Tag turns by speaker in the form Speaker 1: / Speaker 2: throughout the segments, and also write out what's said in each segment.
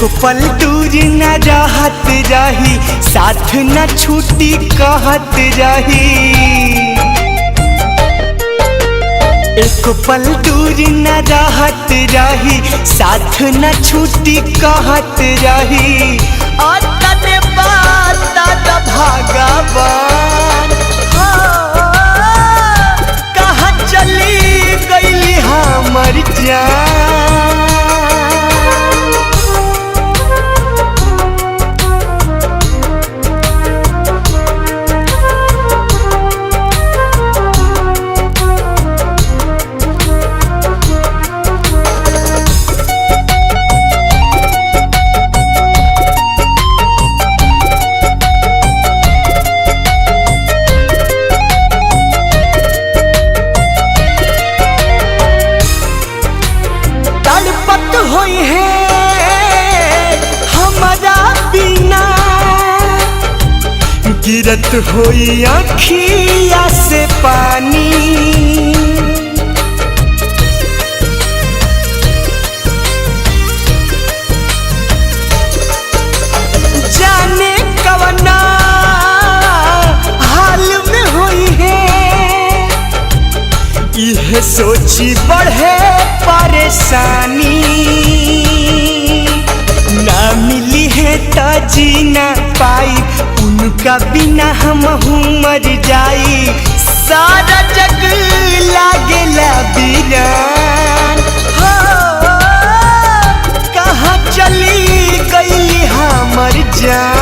Speaker 1: एको पल दूर न रहत रही, साथ न छूटी कहत रही। एको पल दूर न रहत रही, साथ न छूटी कहत रही। और तने बात भगवान कहाँ चली गईली हमर जान। होई है हमारा बिना, गिरत होई आँखिया से पानी। जाने कवना हाल में होई है, यह सोची बढ़े परेशानी। ना मिली है तो जी ना पाई, उनका बिना हम मर जाई। सारा जग लागेला वीरान, हो कहाँ चली गईली हमर जान।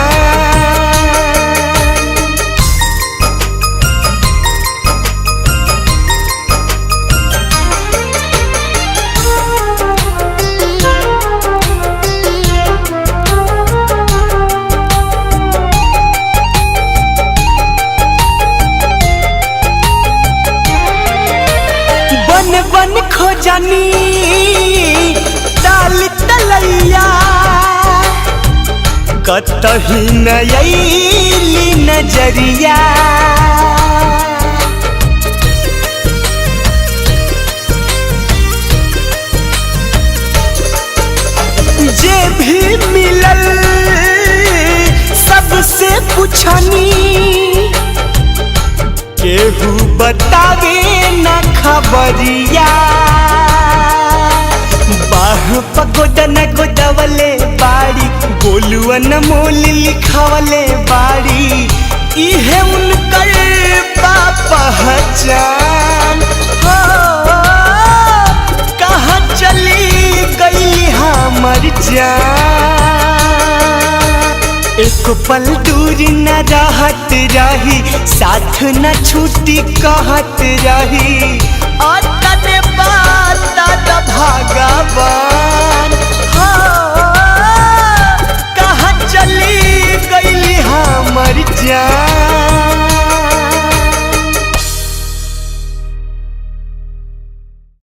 Speaker 1: बन खोजनी ताल तलैया, कतही नयली नजरिया। जे भी मिलल सबसे पूछनी, केहू बतावे न खबरिया। बाह पगोदन गोदवले बाड़ी, गोलुआ न मोल लिखवले बाड़ी। इहे उनकर पहचान, हो कहाँ चली गईली हमर जान। एको पल दूर न रहत रही, साथ न छूटी कहत रही। और तने बात भगवान